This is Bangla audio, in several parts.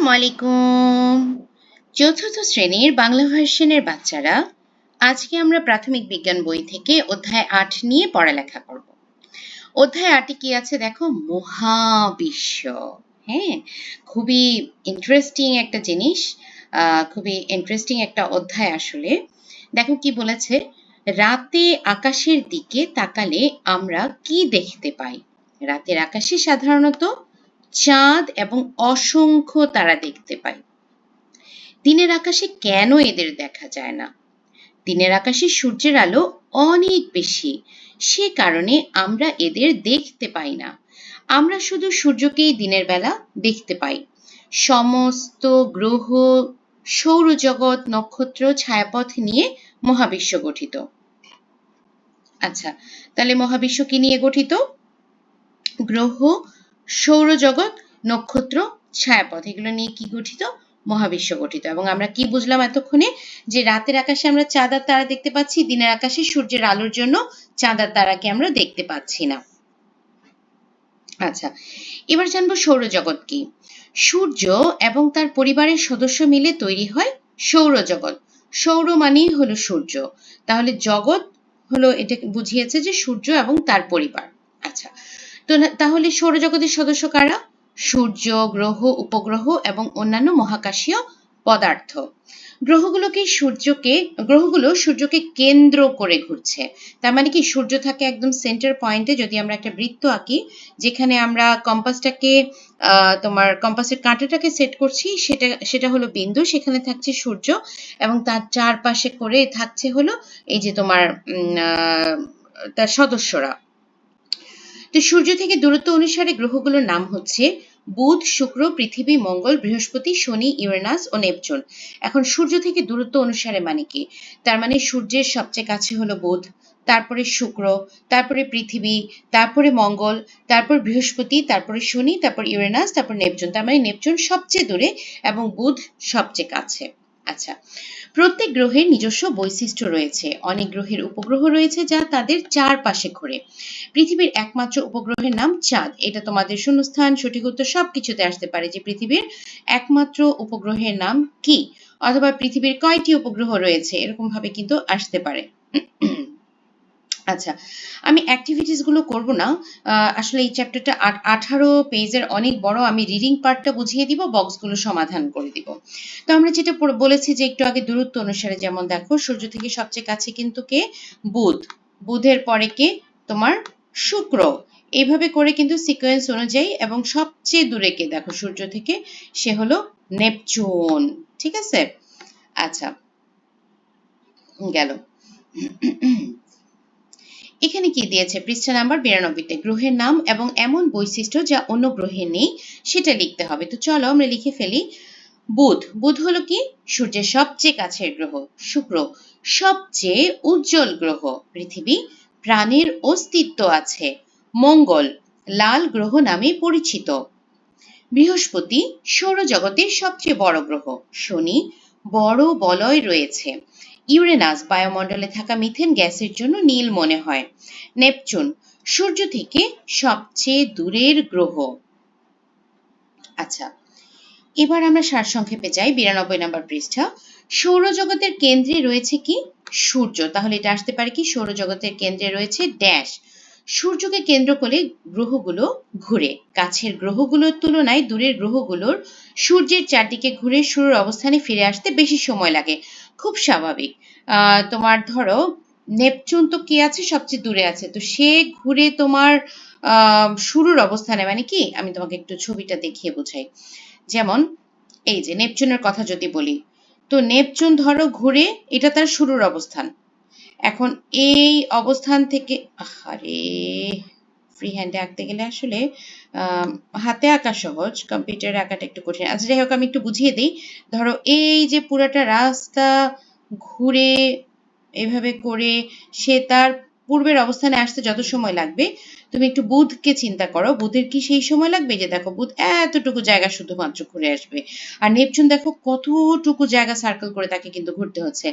আসসালামু আলাইকুম। চতুর্থ শ্রেণীর বাংলা ভার্সনের বাচ্চারা, আজকে আমরা প্রাথমিক বিজ্ঞান বই থেকে অধ্যায় ৮ নিয়ে পড়ালেখা করব। অধ্যায় ৮ কি আছে দেখো, মহাবিশ্ব। হ্যাঁ, খুবই ইন্টারেস্টিং একটা জিনিস, খুবই ইন্টারেস্টিং একটা অধ্যায় আসলে। দেখো কি বলেছে, রাতে আকাশের দিকে তাকালে আমরা কি দেখতে পাই? রাতের আকাশে সাধারণত চাঁদ এবং অসংখ্য তারা দেখতে পাই। দিনের আকাশে কেন এদের দেখা যায় না? দিনের আকাশে সূর্যের আলো অনেক বেশি, সে কারণে আমরা এদের দেখতে পাই না। আমরা শুধু সূর্যকেই দিনের বেলা দেখতে পাই। সমস্ত গ্রহ, সৌরজগৎ, নক্ষত্র, ছায়াপথ নিয়ে মহাবিশ্ব গঠিত। আচ্ছা, তাহলে মহাবিশ্ব কি নিয়ে গঠিত? গ্রহ, সৌরজগৎ, নক্ষত্র, ছায়াপথ, এগুলো নিয়ে কি গঠিত? মহাবিশ্ব গঠিত। এবং আমরা কি বুঝলাম এতক্ষণে? যে রাতের আকাশে আমরা চাঁদ আর তারা দেখতে পাচ্ছি, দিনের আকাশে সূর্যের আলোর জন্য চাঁদ আর তারাকে আমরা দেখতে পাচ্ছি না। আচ্ছা, এবার জানবো সৌরজগৎ কি। সূর্য এবং তার পরিবারের সদস্য মিলে তৈরি হয় সৌরজগৎ। সৌর মানেই হলো সূর্য, তাহলে জগৎ হলো, এটা বুঝিয়েছে যে সূর্য এবং তার পরিবার। আচ্ছা, তো তাহলে সৌরজগতের সদস্য কারা? সূর্য, গ্রহ, উপগ্রহ এবং অন্যান্য মহাকাশীয় পদার্থ। গ্রহগুলো সূর্যকে কেন্দ্র করে ঘুরছে। তার মানে কি, সূর্য থাকে একদম সেন্টার পয়েন্টে। যদি আমরা একটা বৃত্ত আঁকি, যেখানে আমরা কম্পাসটাকে তোমার কম্পাসের কাঁটাটাকে সেট করছি, সেটা হলো বিন্দু, সেখানে থাকছে সূর্য এবং তার চারপাশে করে থাকছে হলো এই যে তোমার তার সদস্যরা। তো সূর্য থেকে দূরত্ব অনুসারে গ্রহগুলোর নাম হচ্ছে বুধ, শুক্র, পৃথিবী, মঙ্গল, বৃহস্পতি, শনি, ইউরেনাস ও নেপচুন। এখন সূর্য থেকে দূরত্ব অনুসারে মানে কি? তার মানে সূর্যের সবচেয়ে কাছে হলো বুধ, তারপরে শুক্র, তারপরে পৃথিবী, তারপরে মঙ্গল, তারপর বৃহস্পতি, তারপরে শনি, তারপর ইউরেনাস, তারপর নেপচুন। তার মানে নেপচুন সবচেয়ে দূরে এবং বুধ সবচেয়ে কাছে। আচ্ছা, প্রত্যেক গ্রহের নিজস্ব বৈশিষ্ট্য রয়েছে। অনেক গ্রহের উপগ্রহ রয়েছে যা তাদের চারপাশে ঘোরে। পৃথিবীর একমাত্র উপগ্রহের নাম চাঁদ। এটা তোমাদের শূন্যস্থান, সঠিক উত্তর সবকিছুতে আসতে পারে যে পৃথিবীর একমাত্র উপগ্রহের নাম কি, অথবা পৃথিবীর কয়টি উপগ্রহ রয়েছে, এরকম ভাবে কিন্তু আসতে পারে। আচ্ছা, আমি অ্যাক্টিভিটিস গুলো করব না। আসলে এই চ্যাপ্টারটা 18 পেজের অনেক বড়। আমি রিডিং পার্টটা বুঝিয়ে দিব, বক্সগুলো সমাধান করে দিব। তো আমরা যেটা বলেছি যে একটু আগে দূরত্ব অনুসারে, যেমন দেখো সূর্য থেকে সবচেয়ে কাছে কিন্তু কে? বুধ। বুধের পরে কে? তোমার শুক্র। এইভাবে করে কিন্তু সিকোয়েন্স অনুযায়ী, এবং সবচেয়ে দূরে কে দেখো সূর্য থেকে? সে হলো নেপচুন। ঠিক আছে? আচ্ছা, গেল। এখানে কি দিয়েছে? পৃষ্ঠা নাম্বার 92-তে গ্রহের নাম এবং এমন বৈশিষ্ট্য যা অন্য গ্রহে নেই সেটা লিখতে হবে। তো চলো আমরা লিখে ফেলি। বুধ। বুধ হলো কি? সূর্যের সবচেয়ে কাছের গ্রহ। শুক্র, সবচেয়ে উজ্জ্বল গ্রহ। পৃথিবী, প্রাণের অস্তিত্ব আছে। মঙ্গল, লাল গ্রহ নামে পরিচিত। বৃহস্পতি, সৌরজগতের সবচেয়ে বড় গ্রহ। শনি, বড় বলয় রয়েছে। ইউরেনাস, বায়ুমণ্ডলে থাকা মিথেন গ্যাসের জন্য নীল মনে হয়। নেপচুন, সূর্য থেকে সবচেয়ে দূরের গ্রহ। আচ্ছা, এবার আমরা সারসংক্ষেপে যাই। 92 নম্বর পৃষ্ঠা। সৌরজগতের কেন্দ্রে রয়েছে কি? সূর্য। তাহলে এটা আসতে পারে কি? সৌরজগতের কেন্দ্রে রয়েছে ড্যাশ। সূর্যকে কেন্দ্র করে গ্রহগুলো ঘুরে। কাছের গ্রহগুলোর তুলনায় দূরের গ্রহগুলোর সূর্যের চারদিকে ঘুরে শুরুর অবস্থানে ফিরে আসতে বেশি সময় লাগে। খুব স্বাভাবিক। তোমার ধরো নেপচুন তো কি আছে? সবচেয়ে দূরে আছে, তো সে ঘুরে তোমার শুরুর অবস্থানে মানে কি? আমি তোমাকে একটু ছবিটা দেখিয়ে বোঝাই। যেমন এই যে নেপচুনের কথা যদি বলি, তো নেপচুন ধরো ঘুরে, এটা তার শুরুর অবস্থান। এখন এই অবস্থান থেকে, আরে ফ্রি হ্যান্ডে আঁকতে গেলে আসলে হাতে আঁকা সহজ, কম্পিউটারে আঁকাটা একটু কঠিন। আচ্ছা যাই হোক, আমি একটু বুঝিয়ে দিই। ধরো এই যে পুরাটা রাস্তা ঘুরে এভাবে করে সে তার পূর্বের অবস্থানে আসতে যত সময় লাগবে, তুমি একটু বুধকে চিন্তা করো। বুধের কি সেই সময় লাগবে? যে দেখো বুধ এতটুকু জায়গা শুধুমাত্র ঘুরে আসবে, আর নেপচুন দেখো কতটুকু জায়গা সার্কেল করে তাকে কিন্তু ঘুরতে হচ্ছে।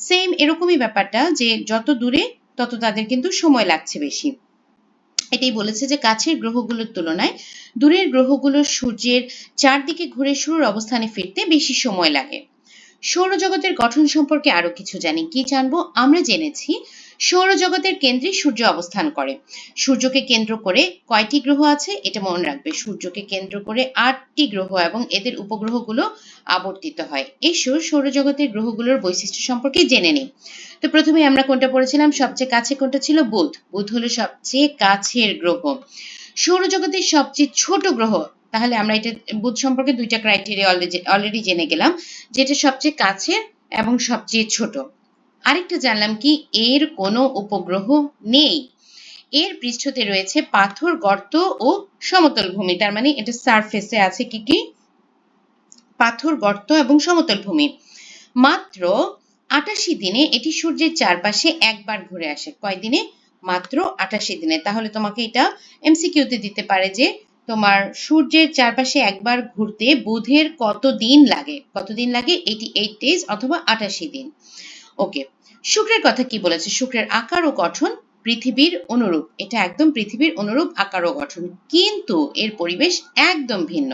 সেম এরকমই ব্যাপারটা, যে যত দূরে তত তাদের কিন্তু সময় লাগছে বেশি। এটাই বলেছে যে কাছের গ্রহগুলোর তুলনায় দূরের গ্রহগুলোর সূর্যের চারদিকে ঘুরে শুরুর অবস্থানে ফিরতে বেশি সময় লাগে। সৌরজগতের গঠন সম্পর্কে আরো কিছু জানি। কি জানবো? আমরা জেনেছি সৌরজগতের কেন্দ্রে সূর্য অবস্থান করে। সূর্যকে কেন্দ্র করে কয়টি গ্রহ আছে? এটা মনে রাখবে। সূর্যকে কেন্দ্র করে 8টি গ্রহ এবং এদের উপগ্রহগুলো আবর্তিত হয়। এসো সৌরজগতের গ্রহগুলোর বৈশিষ্ট্য সম্পর্কে জেনে নিই। তো প্রথমে আমরা কোনটা পড়েছিলাম? সবচেয়ে কাছে কোনটা ছিল? বুধ। বুধ হলো সবচেয়ে কাছের গ্রহ। সৌরজগতের সবচেয়ে ছোট গ্রহ, তাহলে আমরা এটা বুধ সম্পর্কে দুইটা ক্রাইটেরিয়া অলরেডি জেনে গেলাম, যেটা সবচেয়ে কাছের এবং সবচেয়ে ছোট। আরেকটা জানলাম কি, এর কোনো উপগ্রহ নেই। এর পৃষ্ঠতে রয়েছে পাথর, গর্ত ও সমতল ভূমি। তার মানে এটা সারফেসে আছে কি কি? পাথর, গর্ত এবং সমতল ভূমি। মাত্র ৮৮ দিনে এটি সূর্যের চারপাশে একবার ঘুরে আসে। কয় দিনে? মাত্র ৮৮ দিনে। তাহলে তোমাকে এটা এমসিকিউতে দিতে পারে যে তোমার সূর্যের চারপাশে একবার ঘুরতে বুধের কতদিন লাগে? কতদিন লাগে? 88 ডেজ অথবা ৮৮ দিন। ওকে, শুক্রের কথা কি বলেছে? শুক্রের আকার ও গঠন পৃথিবীর অনুরূপ। এটা একদম পৃথিবীর অনুরূপ আকার ও গঠন, কিন্তু এর পরিবেশ একদম ভিন্ন।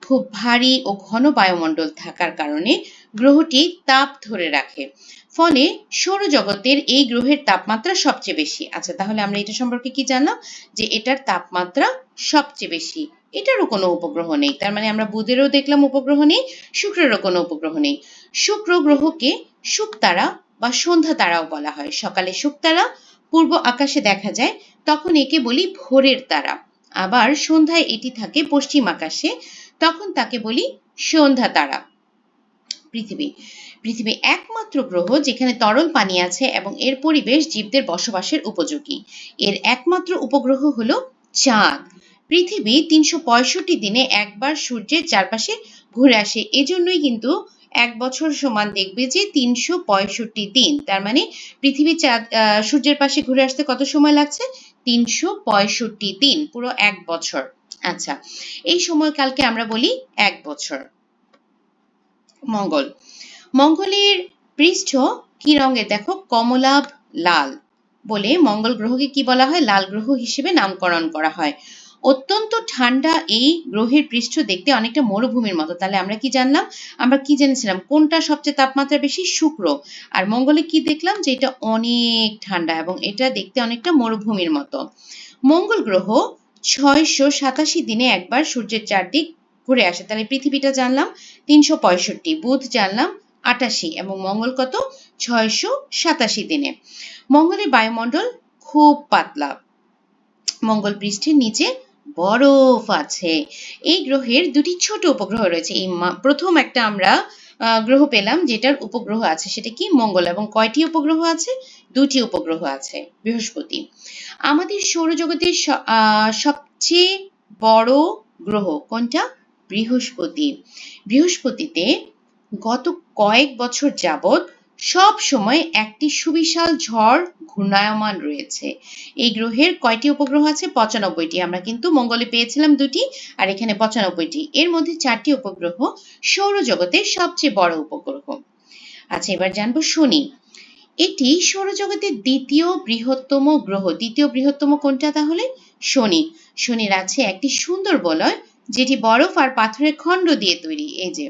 খুব ভারী ও ঘন বায়ুমণ্ডল থাকার কারণে গ্রহটি তাপ ধরে রাখে, ফলে সৌরজগতের এই গ্রহের তাপমাত্রা সবচেয়ে বেশি। আচ্ছা, তাহলে আমরা এটা সম্পর্কে কি জানলাম? যে এটার তাপমাত্রা সবচেয়ে বেশি। এটারও কোনো উপগ্রহ নেই। তার মানে আমরা বুধেরও দেখলাম উপগ্রহ নেই, শুক্রেরও কোনো উপগ্রহ নেই। শুক্র গ্রহকে শুকতারা বা সন্ধ্যা তারাও বলা হয়। সকালে শুকতারা পূর্ব আকাশে দেখা যায়, তখন একে বলি ভোরের তারা। আবার সন্ধ্যায় এটি থাকে পশ্চিম আকাশে, তখন তাকে বলি সন্ধ্যা তারা। পৃথিবী। পৃথিবী একমাত্র গ্রহ যেখানে তরল পানি আছে এবং এর পরিবেশ জীবদের বসবাসের উপযোগী। এর একমাত্র উপগ্রহ হলো চাঁদ। পৃথিবী ৩৬৫ দিনে একবার সূর্যের চারপাশে ঘুরে আসে। এজন্যই কিন্তু এক বছর সমান দেখবে যে ৩৬৫ দিন। তার মানে পৃথিবী সূর্যের পাশে ঘুরে আসতে কত সময় লাগছে? ৩৬৫ দিন, পুরো এক বছর। আচ্ছা, এই সময়কালকে আমরা বলি এক বছর। মঙ্গল। মঙ্গলের পৃষ্ঠ কি রঙের? দেখো, কমলাভ লাল বলে মঙ্গল গ্রহকে কি বলা হয়? লাল গ্রহ হিসেবে নামকরণ করা হয়। অত্যন্ত ঠান্ডা এই গ্রহের পৃষ্ঠ দেখতে অনেকটা মরুভূমির মতো। তাহলে আমরা কি জানলাম? আমরা কি জেনেছিলাম? কোনটা সবচেয়ে তাপমাত্রা বেশি? শুক্র। আর মঙ্গলে কি দেখলাম? যে এটা অনেক ঠান্ডা এবং এটা দেখতে অনেকটা মরুভূমির মতো। মঙ্গল গ্রহ ৬৮৭ দিনে একবার সূর্যের চারদিক ঘুরে আসে। তাহলে পৃথিবীটা জানলাম ৩৬৫, বুধ জানলাম ৮৮ এবং মঙ্গল কত? ৬৮৭ দিনে। মঙ্গলের বায়ুমণ্ডল খুব পাতলা। মঙ্গল পৃষ্ঠের নিচে বরফ আছে। এই গ্রহের দুটি ছোট উপগ্রহ রয়েছে। এই প্রথম একটা আমরা গ্রহ পেলাম যেটার উপগ্রহ আছে, সেটা কি? মঙ্গল। এবং কয়টি উপগ্রহ আছে? দুটি উপগ্রহ আছে। বৃহস্পতি। আমাদের সৌরজগতের সবচেয়ে বড় গ্রহ কোনটা? বৃহস্পতি। বৃহস্পতিতে গত কয়েক বছর যাবৎ সব সময় একটি সুবিশাল ঝড় ঘূর্ণায়মান রয়েছে। এই গ্রহের কয়টি উপগ্রহ আছে? ৯৫টি। আমরা কিন্তু মঙ্গলে পেয়েছিলাম দুটি, আর এখানে ৯৫টি। এর মধ্যে 4টি উপগ্রহ সৌরজগতের সবচেয়ে বড় উপগ্রহ। আচ্ছা, এবার জানবো শনি। এটি সৌরজগতের দ্বিতীয় বৃহত্তম গ্রহ। দ্বিতীয় বৃহত্তম কোনটা তাহলে? শনি। শনির আছে একটি সুন্দর বলয়, যেটি বরফ আর পাথরের খণ্ড দিয়ে তৈরি। এই যে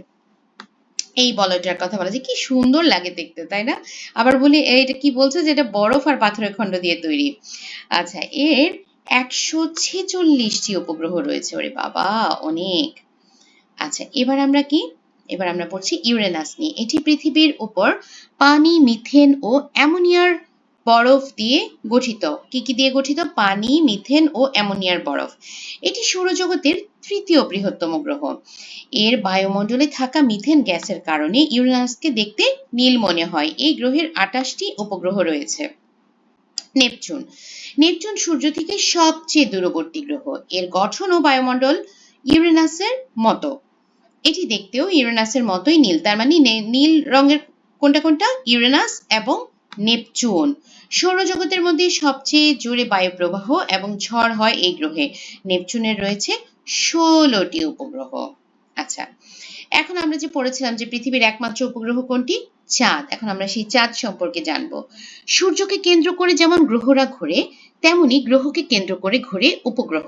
এই বলয়টার কথা বলা, যে কি সুন্দর লাগে দেখতে, তাই না? আবার বলি, এটা কি বলছে? যে এটা বরফ আর পাথরের খণ্ড দিয়ে তৈরি। আচ্ছা, এর ১৪৬টি উপগ্রহ রয়েছে। ওরে বাবা, অনেক। আচ্ছা, এবার আমরা কি? এবার আমরা পড়ছি ইউরেনাস নিয়ে। এটি পৃথিবীর উপর পানি, মিথেন ও অ্যামোনিয়ার বরফ দিয়ে গঠিত। কি কি দিয়ে গঠিত? পানি, মিথেন ও অ্যামোনিয়ার বরফ। এটি সৌরজগতের তৃতীয় বৃহত্তম গ্রহ। এর বায়ুমণ্ডলে থাকা মিথেন গ্যাসের কারণে ইউরেনাসকে দেখতে নীল মনে হয়। এই গ্রহের ২৮টি উপগ্রহ রয়েছে। নেপচুন। নেপচুন সূর্য থেকে সবচেয়ে দূরবর্তী গ্রহ। এর গঠন ও বায়ুমণ্ডল ইউরেনাসের মতো। এটি দেখতেও ইউরেনাসের মতোই নীল। তার মানে নীল রঙের কোনটা কোনটা? ইউরেনাস এবং নেপচুন। সৌরজগতের মধ্যে সবচেয়ে জোরে বায়ু প্রবাহ এবং ঝড় হয় এই গ্রহে। নেপচুনের রয়েছে ১৬টি উপগ্রহ। আচ্ছা, এখন আমরা যে পড়েছিলাম যে পৃথিবীর একমাত্র উপগ্রহ কোনটি? চাঁদ। এখন আমরা সেই চাঁদ সম্পর্কে জানবো। সূর্যকে কেন্দ্র করে যেমন গ্রহরা ঘোরে, তেমনি গ্রহকে কেন্দ্র করে ঘোরে উপগ্রহ।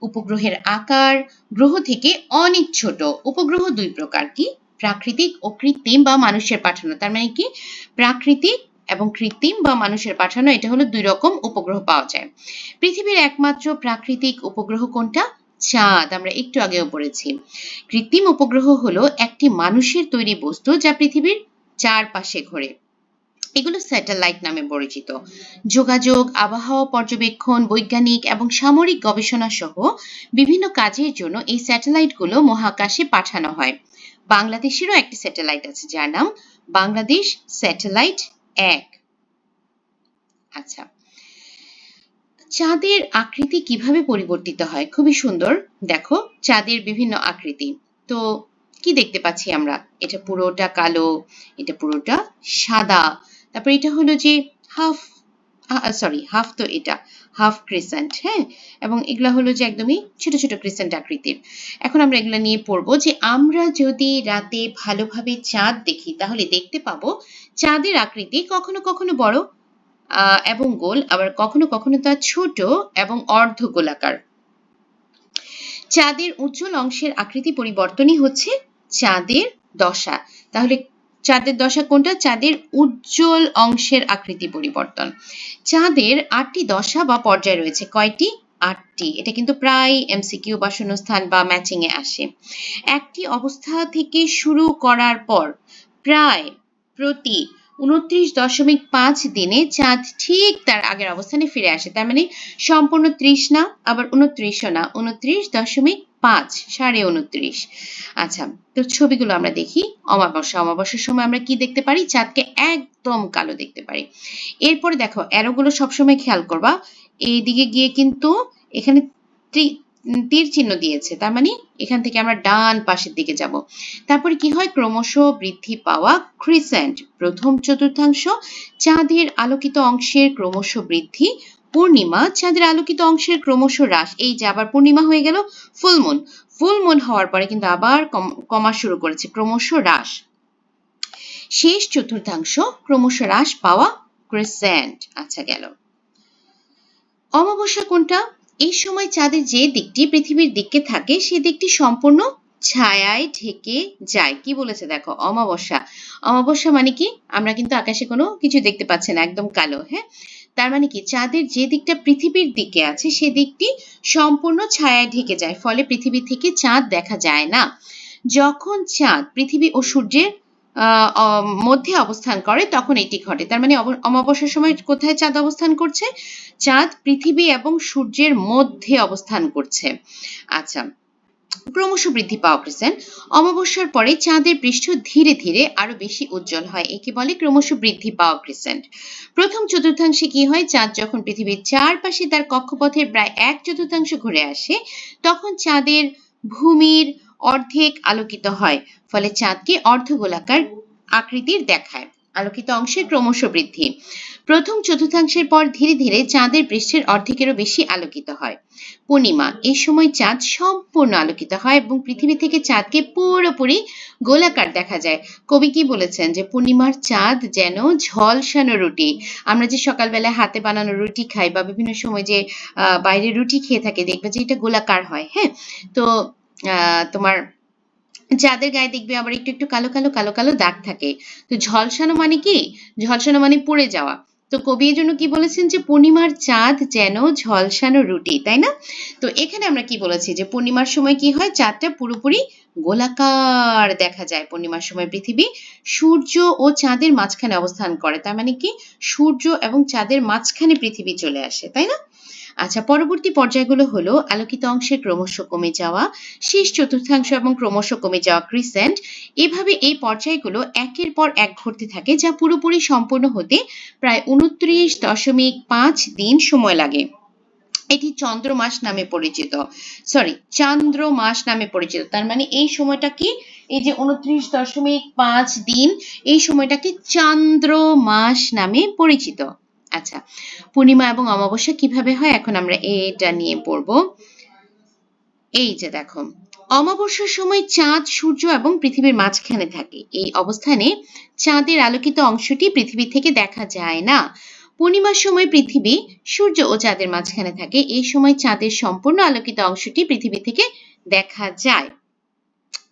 উপগ্রহের আকার গ্রহ থেকে অনেক ছোট। উপগ্রহ দুই প্রকার, কি? প্রাকৃতিক ও কৃত্রিম বা মানুষের পাঠানো। তার মানে কি? প্রাকৃতিক এবং কৃত্রিম বা মানুষের পাঠানো, এটা হলো দুই রকম উপগ্রহ পাওয়া যায়। পৃথিবীর একমাত্র প্রাকৃতিক উপগ্রহ কোনটা? চাঁদ। আমরা একটু আগেও পড়েছি। কৃত্রিম উপগ্রহ হলো একটি মানুষের তৈরি বস্তু যা পৃথিবীর চারপাশে ঘোরে। এগুলো স্যাটেলাইট নামে পরিচিত। যোগাযোগ, আবহাওয়া পর্যবেক্ষণ, বৈজ্ঞানিক এবং সামরিক গবেষণা সহ বিভিন্ন কাজের জন্য এই স্যাটেলাইটগুলো মহাকাশে পাঠানো হয়। বাংলাদেশেরও একটি স্যাটেলাইট আছে যার নাম বাংলাদেশ স্যাটেলাইট 1। আচ্ছা, চাঁদের আকৃতি কিভাবে পরিবর্তিত হয়? খুবই সুন্দর। দেখো চাঁদের বিভিন্ন আকৃতি। তো কি দেখতে পাচ্ছি আমরা? এটা পুরোটা কালো, এটা পুরোটা সাদা, তারপর এটা হলো যে হাফ, হাফ তো এটা হাফ ক্রিসেন্ট, হ্যাঁ, এবং এগুলা হলো যে একদমই ছোট ছোট ক্রিসেন্ট আকৃতির। এখন আমরা এগুলা নিয়ে পড়বো যে আমরা যদি রাতে ভালোভাবে চাঁদ দেখি তাহলে দেখতে পাবো চাঁদের আকৃতি কখনো কখনো বড় এবং গোল, আবার কখনো কখনো তা ছোট এবং অর্ধ গোলাকার। চাঁদের উজ্জ্বল অংশের আকৃতি পরিবর্তনই হচ্ছে চাঁদের দশা। তাহলে চাঁদের দশা কোনটা? চাঁদের উজ্জ্বল অংশের আকৃতি পরিবর্তন। চাঁদের 8টি দশা বা পর্যায় রয়েছে। কয়টি? 8টি। এটা কিন্তু প্রায় এমসিকিউ বা শূন্যস্থান বা ম্যাচিং এ আসে। একটি অবস্থা থেকে শুরু করার পর প্রায় প্রতি 29.5 দিনে চাঁদ ঠিক তার আগের অবস্থানে ফিরে আসে। তার মানে সম্পূর্ণ 30 না, আবার 29ও না, 29.5, 29.5। আচ্ছা, তো ছবিগুলো আমরা দেখি। অমাবস্যার সময় আমরা কি দেখতে পারি? চাঁদকে একদম কালো দেখতে পারি। এরপরে দেখো অ্যারোগুলো সবসময় খেয়াল করবা, এইদিকে গিয়ে কিন্তু এখানে তীর চিহ্ন দিয়েছে, তার মানে এখান থেকে আমরা ডান পাশের দিকে যাব। তারপরে কি হয়? ক্রমশ বৃদ্ধি পাওয়া ক্রিসেন্ট, প্রথম চতুর্থাংশ চাঁদের আলোকিত অংশের ক্রমশ বৃদ্ধি। পূর্ণিমা চাঁদের আলোকিত অংশের ক্রমশ হ্রাস। এই যে আবার পূর্ণিমা হয়ে গেল ফুলমুন। ফুলমুন হওয়ার পরে কিন্তু আবার কমা শুরু করেছে, ক্রমশ হ্রাস। শেষ চতুর্থাংশ ক্রমশ হ্রাস পাওয়া ক্রিসেন্ট। আচ্ছা, গেল। অমাবস্যা কোনটা? এই সময় চাঁদের যে দিকটি পৃথিবীর দিকে থাকে সে দিকটি সম্পূর্ণ ছায়ায় ঢেকে যায়। কি বলেছে দেখো? অমাবস্যা। অমাবস্যা মানে কি? আমরা কিন্তু আকাশে কোনো কিছু দেখতে পাচ্ছি না, একদম কালো, হ্যাঁ। তার মানে কি? চাঁদের যে দিকটা পৃথিবীর দিকে আছে সে দিকটি সম্পূর্ণ ছায়ায় ঢেকে যায়, ফলে পৃথিবী থেকে চাঁদ দেখা যায় না। যখন চাঁদ পৃথিবী ও সূর্যের মধ্যে অবস্থান করে তখন এটি ঘটে। তার মানে অমাবস্যার সময় কোথায় চাঁদ অবস্থান করছে? চাঁদ পৃথিবী এবং সূর্যের মধ্যে অবস্থান করছে। আচ্ছা, ক্রমশ বৃদ্ধি পাওয়া ক্রিসেন্ট। অমাবস্যার পরে চাঁদের পৃষ্ঠ ধীরে ধীরে আরো বেশি উজ্জ্বল হয়, একে বলে ক্রমশ বৃদ্ধি পাওয়া ক্রিসেন্ট। প্রথম চতুর্থাংশে কি হয়? চাঁদ যখন পৃথিবীর চারপাশে তার কক্ষপথের প্রায় 1/4 ঘুরে আসে তখন চাঁদের ভূমির অর্ধেক আলোকিত হয়, ফলে চাঁদকে অর্ধগোলাকার আকৃতির দেখায়। আলোকিত অংশের ক্রমশ বৃদ্ধি। প্রথম চতুর্থাংশের পর ধীরে ধীরে চাঁদের পৃষ্ঠের অর্ধেকেরও বেশি আলোকিত হয়। পূর্ণিমা, এই সময় চাঁদ সম্পূর্ণ আলোকিত হয় এবং পৃথিবী থেকে চাঁদকে পুরোপুরি গোলাকার দেখা যায়। কবি কি বলেছেন? যে পূর্ণিমার চাঁদ যেন ঝলসানো রুটি। আমরা যে সকালবেলায় হাতে বানানো রুটি খাই বা বিভিন্ন সময় যে বাইরে রুটি খেয়ে থাকি, দেখবে যে এটা গোলাকার হয়, হ্যাঁ। তো তোমার চাঁদের গায়ে দেখবে আবার একটু একটু কালো কালো কালো কালো দাগ থাকে। তো ঝলসানো মানে কি? ঝলসানো মানে পুড়ে যাওয়া। তো কবি এর জন্য কি বলেছেন? যে পূর্ণিমার চাঁদ যেন ঝলসানো রুটি, তাই না? তো এখানে আমরা কি বলেছি? যে পূর্ণিমার সময় কি হয়? চাঁদটা পুরোপুরি গোলাকার দেখা যায়। পূর্ণিমার সময় পৃথিবী সূর্য ও চাঁদের মাঝখানে অবস্থান করে। তার মানে কি? সূর্য এবং চাঁদের মাঝখানে পৃথিবী চলে আসে, তাই না? আচ্ছা, পরবর্তী পর্যায়গুলো হলো আলোকিত অংশের ক্রমশ কমে যাওয়া, শেষ চতুর্থাংশ এবং ক্রমশ কমে যাওয়া ক্রিসেন্ট। এভাবে এই পর্যায়গুলো একের পর এক ঘটতে থাকে, যা পুরোপুরি সম্পূর্ণ হতে প্রায় 29.5 দিন সময় লাগে। এটি চন্দ্রমাস নামে পরিচিত। চান্দ্রমাস নামে পরিচিত। তার মানে এই সময়টা কি? এই যে 29.5 দিন, এই সময়টাকে চান্দ্রমাস নামে পরিচিত। আচ্ছা, পূর্ণিমা এবং অমাবস্যা কিভাবে হয় এখন আমরা এটা নিয়ে পড়ব। এই যে দেখো, অমাবস্যার সময় চাঁদ সূর্য এবং পৃথিবীর মাঝখানে থাকে। এই অবস্থানে চাঁদের আলোকিত অংশটি পৃথিবী থেকে দেখা যায় না। পূর্ণিমার সময় পৃথিবী সূর্য ও চাঁদের মাঝখানে থাকে। এই সময় চাঁদের সম্পূর্ণ আলোকিত অংশটি পৃথিবী থেকে দেখা যায়।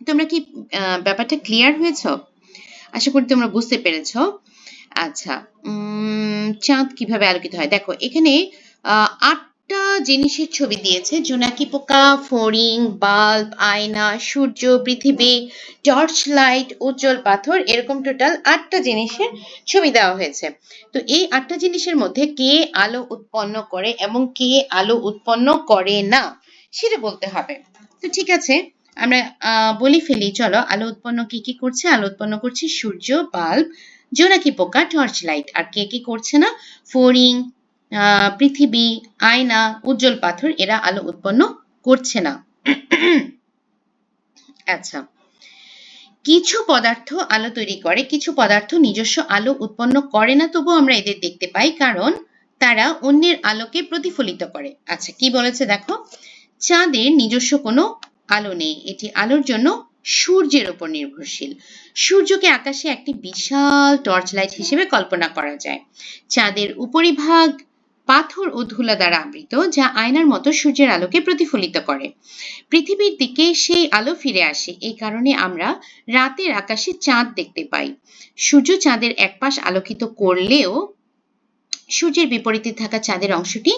তোমরা কি ব্যাপারটা ক্লিয়ার হয়েছ? আশা করি তোমরা বুঝতে পেরেছ। আচ্ছা, চাঁদ কিভাবে আলোকিত হয়? দেখো এখানে 8টা জিনিসের ছবি দিয়েছে। জোনাকি পোকা, ফড়িং, বাল্ব, আয়না, সূর্য, পৃথিবী, টর্চ লাইট, উজ্জ্বল পাথর, এরকম টোটাল 8টা জিনিসের ছবি দেওয়া হয়েছে। তো এই 8টা জিনিসের মধ্যে কে আলো উৎপন্ন করে এবং কে আলো উৎপন্ন করে না সেটা বলতে হবে। তো ঠিক আছে, আমরা বলি ফেলি। চলো, আলো উৎপন্ন কি কি করছে? আলো উৎপন্ন করছে সূর্য, বাল্ব, জোনাকি পোকা, টর্চ লাইট। আর কে কি করছে না? ফড়িং, পৃথিবী, আয়না, উজ্জ্বল পাথর, এরা আলো উৎপন্ন করছে না। আচ্ছা, কিছু পদার্থ আলো তৈরি করে, কিছু পদার্থ নিজস্ব আলো উৎপন্ন করে না, তবুও আমরা এদের দেখতে পাই কারণ তারা অন্যের আলোকে প্রতিফলিত করে। আচ্ছা, কি বলেছে দেখো, চাঁদের নিজস্ব কোনো আলো নেই, এটি আলোর জন্য সূর্যের উপর নির্ভরশীল। সূর্যকে আকাশে একটি বিশাল টর্চ লাইট হিসেবে কল্পনা করা যায়। চাঁদের উপরিভাগ পাথর ও ধুলা দ্বারা আবৃত, যা আয়নার মতো সূর্যের আলোকে প্রতিফলিত করে। পৃথিবীর দিকে সেই আলো ফিরে আসে, এই কারণে আমরা রাতের আকাশে চাঁদ দেখতে পাই। সূর্য চাঁদের এক পাশ আলোকিত করলেও সূর্যের বিপরীতে থাকা চাঁদের অংশটি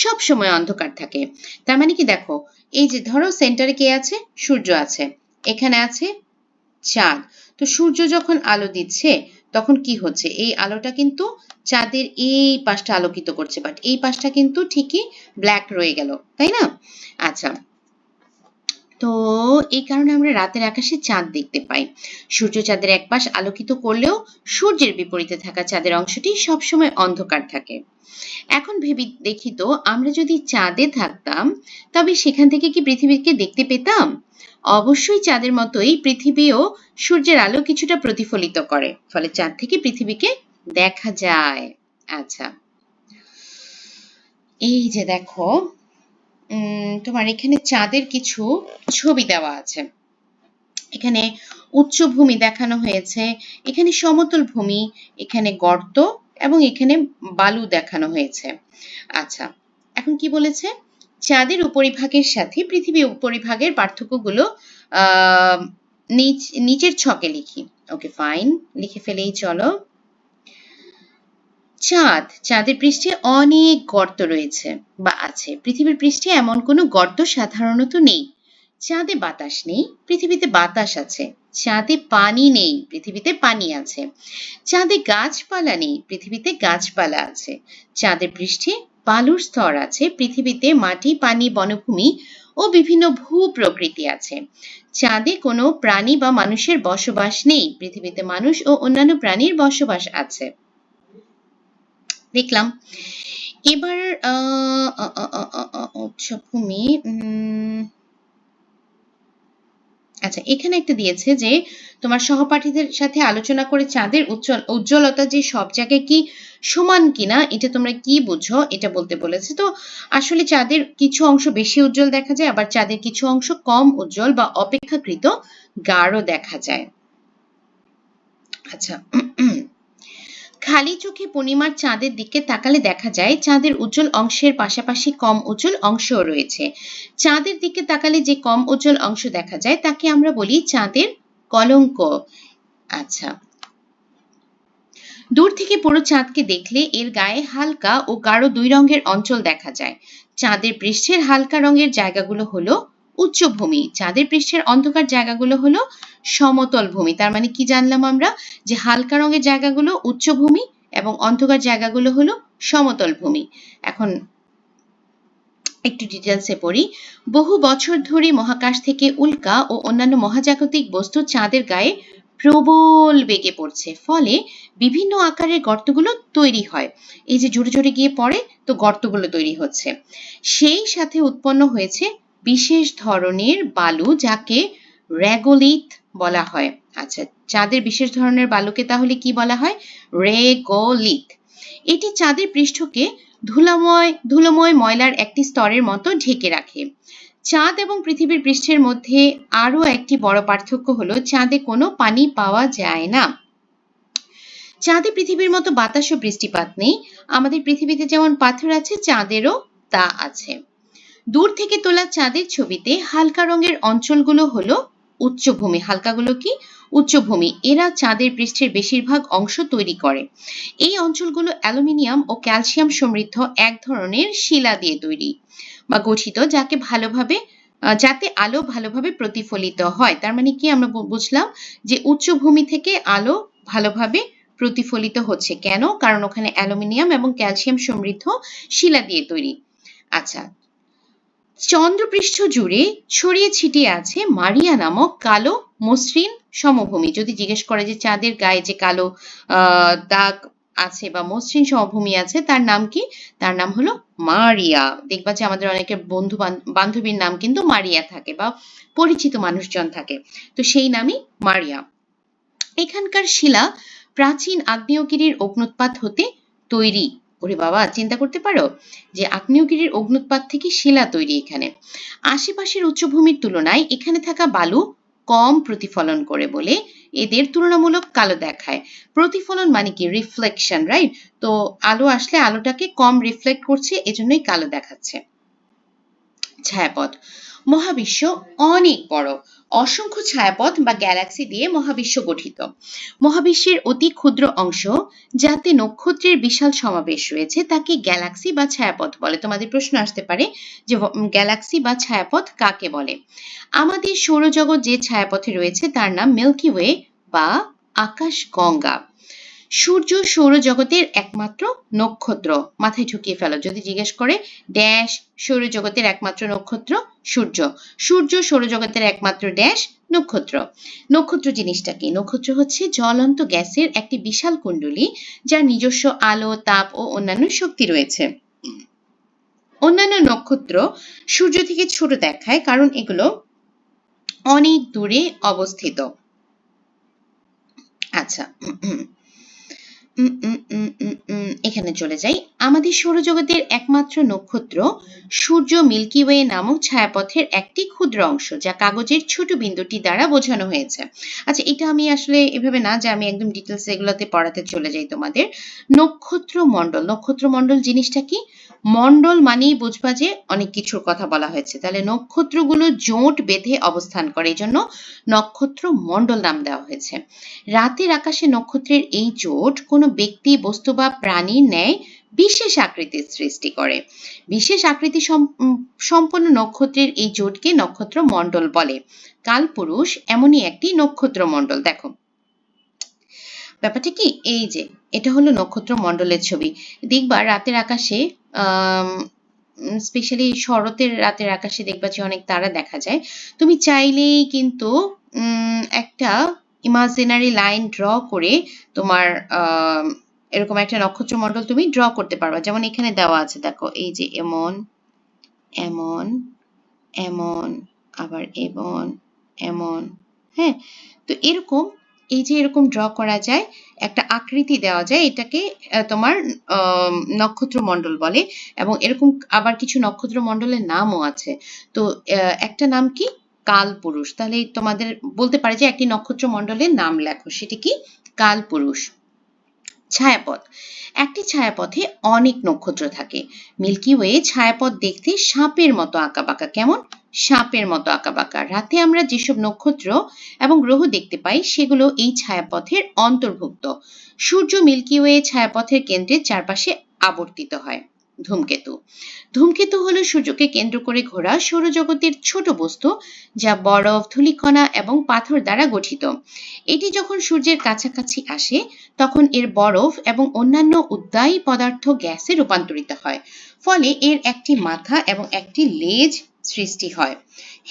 সব সময় অন্ধকার থাকে। তার মানে কি, দেখো এই যে ধরো সেন্টারে কে আছে? সূর্য আছে, এখানে আছে চাঁদ। তো সূর্য যখন আলো দিচ্ছে তখন কি হচ্ছে? এই আলোটা কিন্তু চাঁদের এই পাশটা আলোকিত করছে, বাট এই পাশটা কিন্তু ঠিকই ব্ল্যাক রয়ে গেল, তাই না? আচ্ছা, তো এই কারণে আমরা রাতের আকাশে চাঁদ দেখতে পাই। সূর্য চাঁদের এক পাশ আলোকিত করলেও সূর্যের বিপরীতে থাকা চাঁদের অংশটি সবসময় অন্ধকার থাকে। এখন ভেবে দেখি তো, আমরা যদি চাঁদে থাকতাম তবে সেখান থেকে কি পৃথিবীকে দেখতে পেতাম? অবশ্যই চাঁদের মতোই পৃথিবীও সূর্যের আলো কিছুটা প্রতিফলিত করে, ফলে চাঁদ থেকে পৃথিবীকে দেখা যায়। আচ্ছা, এই যে দেখো তোমার এখানে চাঁদের কিছু ছবি দেওয়া আছে। এখানে উচ্চভূমি দেখানো হয়েছে, এখানে সমতল ভূমি, এখানে গর্ত এবং এখানে বালু দেখানো হয়েছে। আচ্ছা, এখন কি বলেছে? চাঁদের উপরিভাগের সাথে পৃথিবীর উপরিভাগের পার্থক্যগুলো নিচের ছকে লিখি। ওকে ফাইন, লিখে ফেলেই চলো। চাঁদের পৃষ্ঠে অনেক গর্ত রয়েছে বা আছে, পৃথিবীর পৃষ্ঠে এমন কোনো গর্ত সাধারণত নেই। চাঁদে বাতাস নেই, পৃথিবীতে বাতাস আছে। চাঁদে পানি নেই, পৃথিবীতে পানি আছে। চাঁদে গাছপালা নেই, পৃথিবীতে গাছপালা আছে। চাঁদের পৃষ্ঠে বালুর স্তর আছে, পৃথিবীতে মাটি, পানি, বনভূমি ও বিভিন্ন ভূ-প্রকৃতি আছে। চাঁদে কোনো প্রাণী বা মানুষের বসবাস নেই, পৃথিবীতে মানুষ ও অন্যান্য প্রাণীর বসবাস আছে। দেখলাম। এবার উচ্চভূমি, আচ্ছা, এখানে একটা দিয়েছে যে তোমার সহপাঠীদের সাথে আলোচনা করে চাঁদের উজ্জ্বলতা যে সব জায়গায় কি সমান কিনা এটা তোমরা কি বুঝো এটা বলতে বলেছে। তো আসলে চাঁদের কিছু অংশ বেশি উজ্জ্বল দেখা যায়, আবার চাঁদের কিছু অংশ কম উজ্জ্বল বা অপেক্ষাকৃত গাঢ় দেখা যায়। আচ্ছা, খালি চোখে পূর্ণিমার চাঁদের দিকে তাকালে দেখা যায় চাঁদের উজ্জ্বল অংশের পাশাপাশি কম উজ্জ্বল অংশও রয়েছে। চাঁদের দিকে তাকালে যে কম উজ্জ্বল অংশ দেখা যায় তাকে আমরা বলি চাঁদের কলঙ্ক। আচ্ছা, দূর থেকে পুরো চাঁদকে দেখলে এর গায়ে হালকা ও গাঢ় দুই রঙের অঞ্চল দেখা যায়। চাঁদের পৃষ্ঠের হালকা রঙের জায়গাগুলো হলো উচ্চভূমি, চাঁদের পৃষ্ঠের অন্ধকার জায়গাগুলো হলো সমতল ভূমি। তার মানে কি জানলাম আমরা? যে হালকা রঙের জায়গাগুলো উচ্চভূমি এবং অন্ধকার জায়গাগুলো হলো সমতল ভূমি। এখন একটু ডিটেলসে পড়ি। বহু বছর ধরে মহাকাশ থেকে উল্কা ও অন্যান্য মহাজাগতিক বস্তু চাঁদের গায়ে প্রবল বেগে পড়ছে, ফলে বিভিন্ন আকারের গর্তগুলো তৈরি হয়। এই যে জোরে জোরে গিয়ে পড়ে, তো গর্তগুলো তৈরি হচ্ছে। সেই সাথে উৎপন্ন হয়েছে বিশেষ ধরনের বালু, যাকে রেগোলিথ বলা হয়। আচ্ছা, চাঁদের বিশেষ ধরনের বালুকে তাহলে কি বলা হয়? রেগোলিথ। এটি চাঁদের পৃষ্ঠকে ধুলোময় ময়লার একটি স্তরের মতো ঢেকে রাখে। চাঁদ এবং পৃথিবীর পৃষ্ঠের মধ্যে আরও একটি বড় পার্থক্য হলো চাঁদে কোনো পানি পাওয়া যায় না। চাঁদে পৃথিবীর মতো বাতাস ও বৃষ্টিপাত নেই। আমাদের পৃথিবীতে যেমন পাথর আছে, চাঁদেরও তা আছে। দূর থেকে তোলা চাঁদের ছবিতে হালকা রঙের অঞ্চলগুলো হলো উচ্চভূমি। হালকাগুলো কি? উচ্চভূমি। এরা চাঁদের পৃষ্ঠের বেশিরভাগ অংশ তৈরি করে। এই অঞ্চলগুলো অ্যালুমিনিয়াম ও ক্যালসিয়াম সমৃদ্ধ এক ধরনের শিলা দিয়ে তৈরি বা গঠিত, যাতে আলো ভালোভাবে প্রতিফলিত হয়। তার মানে কি আমরা বুঝলাম যে উচ্চভূমি থেকে আলো ভালোভাবে প্রতিফলিত হচ্ছে। কেন? কারণ ওখানে অ্যালুমিনিয়াম এবং ক্যালসিয়াম সমৃদ্ধ শিলা দিয়ে তৈরি। আচ্ছা, চন্দ্রপৃষ্ঠ জুড়ে ছড়িয়ে ছিটিয়ে আছে মারিয়া নামক কালো মসৃণ সমভূমি। যদি জিজ্ঞেস করে যে চাঁদের গায়ে যে কালো দাগ আছে বা মসৃণ সমভূমি আছে, তার নাম কি? তার নাম হলো মারিয়া। দেখবা যে আমাদের অনেকের বন্ধু বান্ধবীর নাম কিন্তু মারিয়া থাকে বা পরিচিত মানুষজন থাকে, তো সেই নামই মারিয়া। এখানকার শিলা প্রাচীন আগ্নেয়গিরির অগ্নুৎপাত হতে তৈরি। ওরে বাবা, চিন্তা করতে পারো যে আগ্নেয়গিরির অগ্নুৎপাত থেকে শিলা তৈরি এখানে। আশেপাশের উচ্চভূমির তুলনায় এখানে থাকা বালু কম প্রতিফলন করে বলে এদের তুলনামূলক কালো দেখায়। প্রতিফলন মানে কি? Reflection, right? তো আলো আসলে আলোটাকে কম রিফ্লেক্ট করছে, এজন্যই কালো দেখাচ্ছে। ছায়াপথ। মহাবিশ্ব অনেক বড়। অসংখ্য ছায়াপথ বা গ্যালাক্সি দিয়ে মহাবিশ্ব গঠিত। মহাবিশ্বের অতি ক্ষুদ্র অংশ, যাতে নক্ষত্রের বিশাল সমাবেশ রয়েছে, তাকে গ্যালাক্সি বা ছায়াপথ বলে। তোমাদের প্রশ্ন আসতে পারে যে গ্যালাক্সি বা ছায়াপথ কাকে বলে? আমাদের সৌরজগৎ যে ছায়াপথে রয়েছে তার নাম মিল্কি ওয়ে বা আকাশগঙ্গা। সূর্য সৌরজগতের একমাত্র নক্ষত্র। মাথায় ঢুকিয়ে ফেলো যদি জিজ্ঞেস করে ড্যাশ সৌরজগতের একমাত্র নক্ষত্র সূর্য। সূর্য সৌরজগতের একমাত্র ড্যাশ নক্ষত্র। নক্ষত্র জিনিসটা কি? নক্ষত্র হচ্ছে জ্বলন্ত গ্যাসের একটি বিশাল কুণ্ডলী, যার নিজস্ব আলো, তাপ ও অন্যান্য শক্তি রয়েছে। অন্যান্য নক্ষত্র সূর্য থেকে ছোট দেখায় কারণ এগুলো অনেক দূরে অবস্থিত। আচ্ছা, এখানে চলে যাই। আমাদের সৌরজগতের একমাত্র নক্ষত্র সূর্য মিল্কি ওয়ে নামক ছায়াপথের একটি ক্ষুদ্র অংশ, যা কাগজের ছোট বিন্দুটি দ্বারা বোঝানো হয়েছে। আচ্ছা, এটা আমি আসলে এভাবে না যে আমি একদম ডিটেলস এগুলোতে পড়াতে চলে যাই তোমাদের। নক্ষত্র মণ্ডল। নক্ষত্র মণ্ডল জিনিসটা কি? মণ্ডল মানেই বুঝবা যে অনেক কিছুর কথা বলা হয়েছে। তাহলে নক্ষত্রগুলো জোট বেঁধে অবস্থান করে, এই জন্য নক্ষত্র মণ্ডল নাম দেওয়া হয়েছে। রাতের আকাশে নক্ষত্রের এই জোট কোনো ব্যক্তি, বস্তু বা প্রাণীর ন্যায় বিশেষ আকৃতির সৃষ্টি করে। বিশেষ আকৃতি সম্পন্ন নক্ষত্রের এই জোটকে নক্ষত্র মণ্ডল বলে। কালপুরুষ এমনই একটি নক্ষত্র মণ্ডল। দেখো ব্যাপারটা কি, এই যে এটা হলো নক্ষত্র মণ্ডলের ছবি। দেখবা রাতের আকাশে স্পেশালি শরতের রাতের আকাশে দেখবা যে অনেক তারা দেখা যায়। তুমি চাইলেই কিন্তু একটা ইমাজিনারি লাইন ড্র করে তোমার এরকম একটা নক্ষত্র মণ্ডল তুমি ড্র করতে পারবা। যেমন এখানে দেওয়া আছে, দেখো এই যে এমন এমন এমন আবার এমন এমন, হ্যাঁ। তো এরকম এই যে এরকম ড্র করা যায়, একটা আকৃতি দেওয়া যায়, এটাকে তোমার নক্ষত্র মণ্ডল বলে। এবং এরকম আবার কিছু নক্ষত্র মণ্ডলের নামও আছে। তো একটা নাম কি? কালপুরুষ। তাহলে তোমাদের বলতে পারে যে একটি নক্ষত্র মণ্ডলের নাম লেখো, সেটি কি? কালপুরুষ। ছায়াপথ। একটি ছায়াপথে অনেক নক্ষত্র থাকে। মিল্কি ওয়ে ছায়াপথ দেখতে সাপের মতো আঁকাবাঁকা। কেমন? সাপের মতো আঁকাবাঁকা। রাতে আমরা যেসব নক্ষত্র এবং গ্রহ দেখতে পাই সেগুলো এই ছায়াপথের অন্তর্ভুক্ত। সূর্য মিল্কি ওয়ে ছায়াপথের কেন্দ্রের চারপাশে আবর্তিত হয়। ধূমকেতু। ধূমকেতু হলো সূর্যকে কেন্দ্র করে ঘোরা সৌরজগতের ছোট বস্তু, যা বরফ, ধূলিকণা এবং পাথর দ্বারা গঠিত। এটি যখন সূর্যের কাছাকাছি আসে তখন এর বরফ এবং অন্যান্য উদ্বায়ী পদার্থ গ্যাসে রূপান্তরিত হয়, ফলে এর একটি মাথা এবং একটি লেজ সৃষ্টি হয়।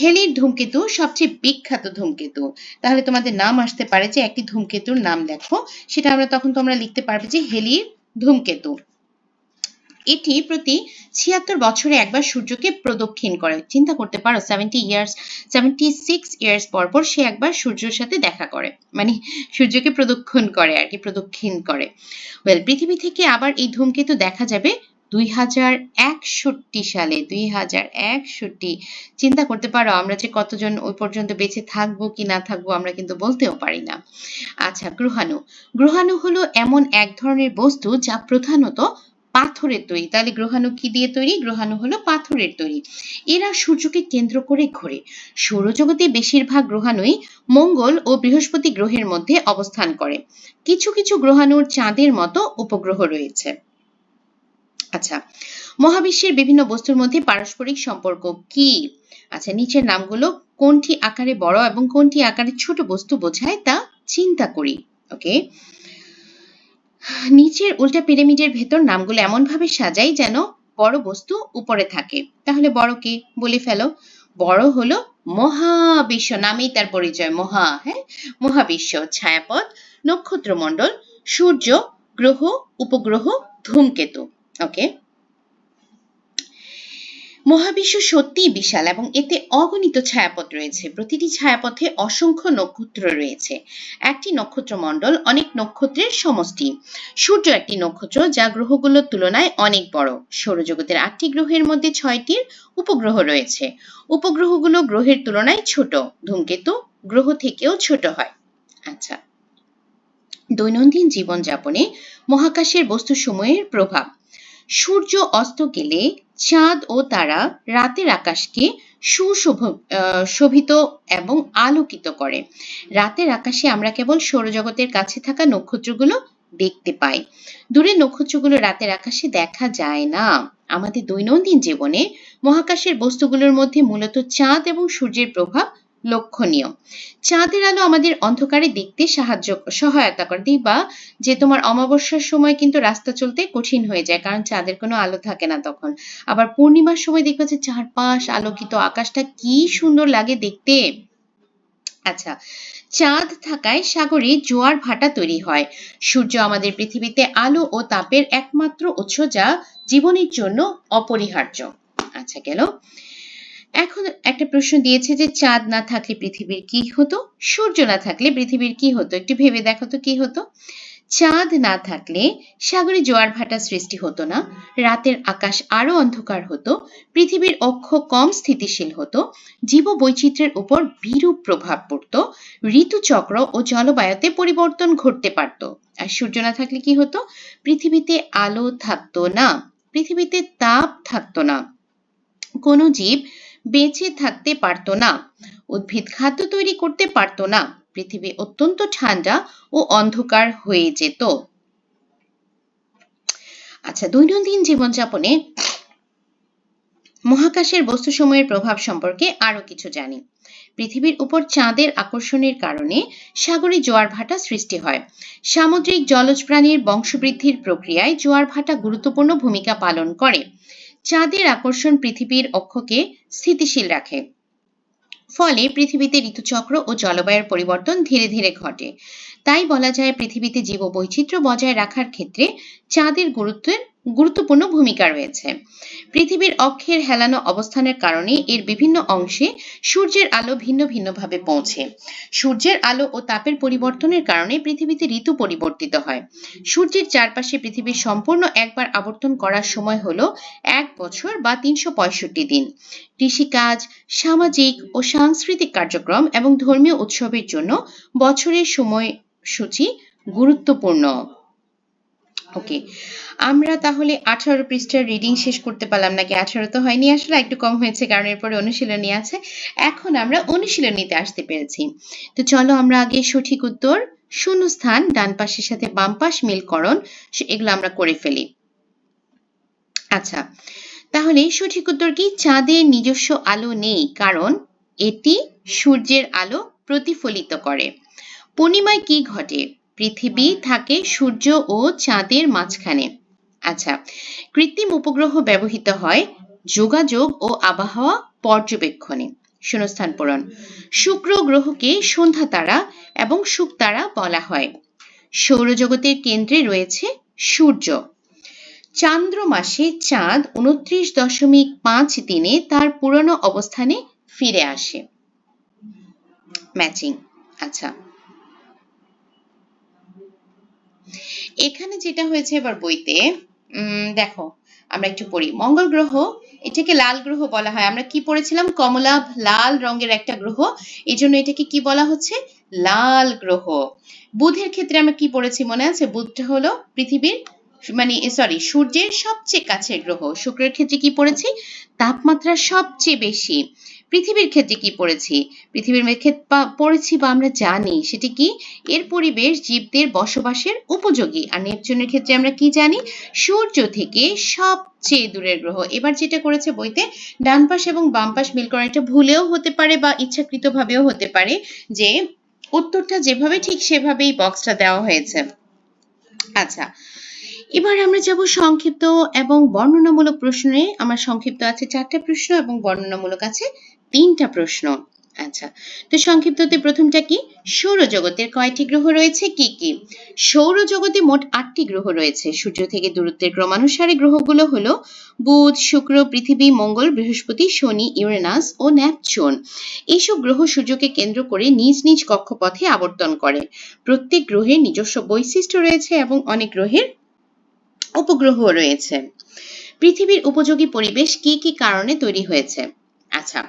হেলির ধূমকেতু সবচেয়ে বিখ্যাত ধূমকেতু। তাহলে তোমাদের নাম আসতে পারে যে একটি ধূমকেতুর নাম দেখো, সেটা তখন তোমরা লিখতে পারবে যে হেলির ধূমকেতু। এটি প্রতি ৭৬ বছরে একবার সূর্যকে প্রদক্ষিণ করে। চিন্তা করতে পারো 76 ইয়ার্স পর পর সে একবার সূর্যের সাথে দেখা করে, মানে সূর্যকে প্রদক্ষিণ করে আর কি, প্রদক্ষিণ করে। পৃথিবী থেকে আবার এই ধূমকেতু দেখা যাবে 2061 সালে, 2061। চিন্তা করতে পারো আমরা যে কতজন ওই পর্যন্ত বেঁচে থাকবো কি না থাকবো আমরা কিন্তু বলতেও পারি না। আচ্ছা, গ্রহাণু। গ্রহাণু হলো এমন এক ধরনের বস্তু যা প্রধানত পাথরের তৈরি। তাহলে গ্রহাণু কি দিয়ে তৈরি? গ্রহাণু হলো পাথরের তৈরি। এরা সূর্যকে কেন্দ্র করে ঘোরে। সৌরজগতে বেশিরভাগ গ্রহাণুই মঙ্গল ও বৃহস্পতি গ্রহের মধ্যে অবস্থান করে। কিছু কিছু গ্রহাণুর চাঁদের মতো উপগ্রহ রয়েছে। আচ্ছা, মহাবিশ্বের বিভিন্ন বস্তুর মধ্যে পারস্পরিক সম্পর্ক কি? আচ্ছা, নিচের নামগুলো কোনটি আকারে বড় এবং কোনটি আকারে ছোট বস্তু বোঝায় তা চিন্তা করি। ওকে, নিচের উল্টা পিরামিডের ভেতর নামগুলো এমন ভাবে সাজাই যেন বড় বস্তু উপরে থাকে। তাহলে বড় কে? বলে ফেলো। বড় হলো মহাবিশ্ব, নামেই তার পরিচয়, মহা। হ্যাঁ, মহাবিশ্ব, ছায়াপথ, নক্ষত্রমণ্ডল, সূর্য, গ্রহ, উপগ্রহ, ধূমকেতু। ওকে, মহাবিশ্ব সত্যিই বিশাল এবং এতে অগণিত ছায়াপথ রয়েছে। প্রতিটি ছায়াপথে অসংখ্য নক্ষত্র রয়েছে। একটি নক্ষত্রমণ্ডল অনেক নক্ষত্রের সমষ্টি। সূর্য একটি নক্ষত্র যা গ্রহগুলোর তুলনায় অনেক বড়। সৌরজগতের 8টি গ্রহের মধ্যে 6টির উপগ্রহ রয়েছে। উপগ্রহগুলো গ্রহের তুলনায় ছোট। ধূমকেতু গ্রহ থেকেও ছোট হয়। আচ্ছা, দৈনন্দিন জীবনযাপনে মহাকাশের বস্তুসমূহের প্রভাব। সূর্য অস্ত গেলে চাঁদ ও তারা রাতের আকাশকে সুশোভিত এবং আলোকিত করে। রাতের আকাশে আমরা কেবল সৌরজগতের কাছে থাকা নক্ষত্রগুলো দেখতে পাই। দূরের নক্ষত্রগুলো রাতের আকাশে দেখা যায় না। আমাদের দৈনন্দিন জীবনে মহাকাশের বস্তুগুলোর মধ্যে মূলত চাঁদ এবং সূর্যের প্রভাব লক্ষণীয়। চাঁদের আলো আমাদের অন্ধকারে দেখতে সহায়তা করে। দিবা যে তোমার অমাবস্যার সময় কিন্তু রাস্তা চলতে কঠিন হয়ে যায়, কারণ চাঁদের কোনো আলো থাকে না তখন। আবার পূর্ণিমার সময় দেখবে যে চারপাশ আলোকিত, আকাশটা কি সুন্দর লাগে দেখতে। আচ্ছা, চাঁদ থাকায় সাগরে জোয়ার ভাটা তৈরি হয়। সূর্য আমাদের পৃথিবীতে আলো ও তাপের একমাত্র উৎস, যা জীবনের জন্য অপরিহার্য। আচ্ছা, গেল। এখন একটা প্রশ্ন দিয়েছে যে চাঁদ না থাকলে পৃথিবীর কি হতো? সূর্য না থাকলে পৃথিবীর কি হতো? একটু ভেবে দেখো তো কি হতো। চাঁদ না থাকলে সাগরে জোয়ার ভাটা সৃষ্টি হতো না, রাতের আকাশ আরো অন্ধকার হতো, পৃথিবীর অক্ষ কম স্থিতিশীল হতো, জীববৈচিত্র্যের উপর বিরূপ প্রভাব পড়তো, ঋতুচক্র ও জলবায়ুতে পরিবর্তন ঘটতে পারত। আর সূর্য না থাকলে কি হতো? পৃথিবীতে আলো থাকতো না, পৃথিবীতে তাপ থাকতো না, কোনো জীব বেঁচে থাকতে পারত না, উদ্ভিদ খাদ্য তৈরি করতে পারত না, পৃথিবী অত্যন্ত ঠান্ডা ও অন্ধকার হয়ে যেত। আচ্ছা, দৈনন্দিন জীবনযাপনে মহাকাশের বস্তুসমূহের প্রভাব সম্পর্কে আরো কিছু জানি। পৃথিবীর উপর চাঁদের আকর্ষণের কারণে সাগরে জোয়ার ভাটা সৃষ্টি হয়। সামুদ্রিক জলজ প্রাণীর বংশবৃদ্ধির প্রক্রিয়ায় জোয়ার ভাটা গুরুত্বপূর্ণ ভূমিকা পালন করে। চাঁদের আকর্ষণ পৃথিবীর অক্ষকে স্থিতিশীল রাখে। ফলে পৃথিবীতে ঋতুচক্র ও জলবায়ুর পরিবর্তন ধীরে ধীরে ঘটে। তাই বলা যায় পৃথিবীতে জীববৈচিত্র্য বজায় রাখার ক্ষেত্রে চাঁদের গুরুত্বপূর্ণ ভূমিকা রয়েছে। পৃথিবীর অক্ষের হেলানো অবস্থানের কারণে এর বিভিন্ন অংশে সূর্যের আলো ভিন্ন ভিন্নভাবে পৌঁছে। সূর্যের আলো ও তাপের পরিবর্তনের কারণে পৃথিবীতে ঋতু পরিবর্তিত হয়। সূর্যের চারপাশে পৃথিবীর সম্পূর্ণ একবার আবর্তন করার সময় হলো 1 বছর বা 365 দিন। কৃষিকাজ, সামাজিক ও সাংস্কৃতিক কার্যক্রম এবং ধর্মীয় উৎসবের জন্য বছরের সময়সূচি গুরুত্বপূর্ণ। ওকে, আমরা তাহলে 18 পৃষ্ঠার রিডিং শেষ করতে পারলাম নাকি? 18 তো হয়নি, আসলে একটু কম হয়েছে কারণ এরপরে অনুশীলনী আছে। এখন আমরা অনুশীলনীতে আসতে পেরেছি। তো চলো আমরা আগে সঠিক উত্তর, শূন্যস্থান, ডান পাশের সাথে বাম পাশ মিলকরণ, এগুলো আমরা করে ফেলি। আচ্ছা, তাহলে সঠিক উত্তর কি? চাঁদের নিজস্ব আলো নেই কারণ এটি সূর্যের আলো প্রতিফলিত করে। পূর্ণিমায় কি ঘটে? পৃথিবী থাকে সূর্য ও চাঁদের মাঝখানে। আচ্ছা, কৃত্রিম উপগ্রহ ব্যবহৃত হয় যোগাযোগ ও আবহাওয়া পর্যবেক্ষণে। শূন্যস্থান পূরণ। শুক্র গ্রহকে সন্ধ্যা তারা এবং শুকতারা বলা হয়। সৌরজগতের কেন্দ্রে রয়েছে সূর্য। চান্দ্রমাসে চাঁদ 29.5 দিনে তার পুরনো অবস্থানে ফিরে আসে। ম্যাচিং। আচ্ছা, এখানে যেটা হয়েছে এবার বইতে, দেখো আমরা একটু পড়ি। মঙ্গল গ্রহ, এটাকে লাল গ্রহ বলা হয়। আমরা কি পড়েছিলাম? কমলা লাল রঙের একটা গ্রহ, এই জন্য এটাকে কি বলা হচ্ছে? লাল গ্রহ। বুধের ক্ষেত্রে আমরা কি পড়েছি মনে আছে? বুধটা হলো পৃথিবীর সূর্যের সবচেয়ে কাছের গ্রহ। শুক্রের ক্ষেত্রে কি পড়েছি? তাপমাত্রা সবচেয়ে বেশি। পৃথিবীর ক্ষেত্রে কি পড়েছি? পৃথিবীর ক্ষেত্রে পড়েছি বা আমরা জানি সেটি কি? এর পরিবেশ জীবদের বসবাসের উপযোগী। আর নেপচুনের ক্ষেত্রে আমরা কি জানি? সূর্য থেকে সবচেয়ে দূরের গ্রহ। এবার যেটা করেছে বইতে, ডান পাশ এবং বাম পাশ মিল করা, এটা ভুলেও হতে পারে বা ইচ্ছাকৃতভাবেও হতে পারে, যে উত্তরটা যেভাবে ঠিক সেভাবেই বক্সটা দেওয়া হয়েছে। আচ্ছা, এবার আমরা যাব সংক্ষিপ্ত এবং বর্ণনামূলক প্রশ্নে। আমার সংক্ষিপ্ত আছে 4টা প্রশ্ন এবং বর্ণনামূলক আছে 3টা প্রশ্ন। আচ্ছা, তো সংক্ষিপ্ততে প্রথমটা কি? সৌরজগতের কয়টি গ্রহ রয়েছে? কি কি? সৌরজগতে মোট 8টি গ্রহ রয়েছে। সূর্য থেকে দূরত্বের ক্রমানুসারে গ্রহগুলো হলো বুধ, শুক্র, পৃথিবী, মঙ্গল, বৃহস্পতি, শনি, ইউরেনাস ও নেপচুন। এইসব গ্রহ সূর্যকে কেন্দ্র করে নিজ নিজ কক্ষপথে আবর্তন করে। প্রত্যেক গ্রহের নিজস্ব বৈশিষ্ট্য রয়েছে এবং অনেক গ্রহের উপগ্রহ রয়েছে। পৃথিবীর উপযোগী পরিবেশ কি কি কারণে তৈরি হয়েছে? আচ্ছা,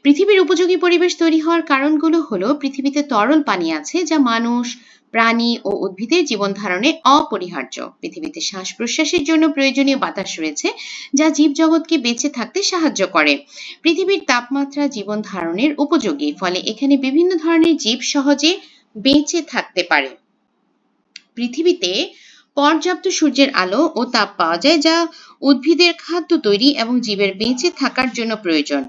পৃথিবীর উপযোগী পরিবেশ তৈরি হওয়ার কারণগুলো হলো, পৃথিবীতে তরল পানি আছে যা মানুষ, প্রাণী ও উদ্ভিদের জীবন ধারণে অপরিহার্য। পৃথিবীতে শ্বাস প্রশ্বাসের জন্য প্রয়োজনীয় বাতাস রয়েছে যা জীবজগৎকে বেঁচে থাকতে সাহায্য করে। পৃথিবীর তাপমাত্রা জীবন ধারণের উপযোগী, ফলে এখানে বিভিন্ন ধরনের জীব সহজে বেঁচে থাকতে পারে। পৃথিবীতে পর্যাপ্ত সূর্যের আলো ও তাপ পাওয়া যায় যা উদ্ভিদের খাদ্য তৈরি এবং জীবের বেঁচে থাকার জন্য প্রয়োজন।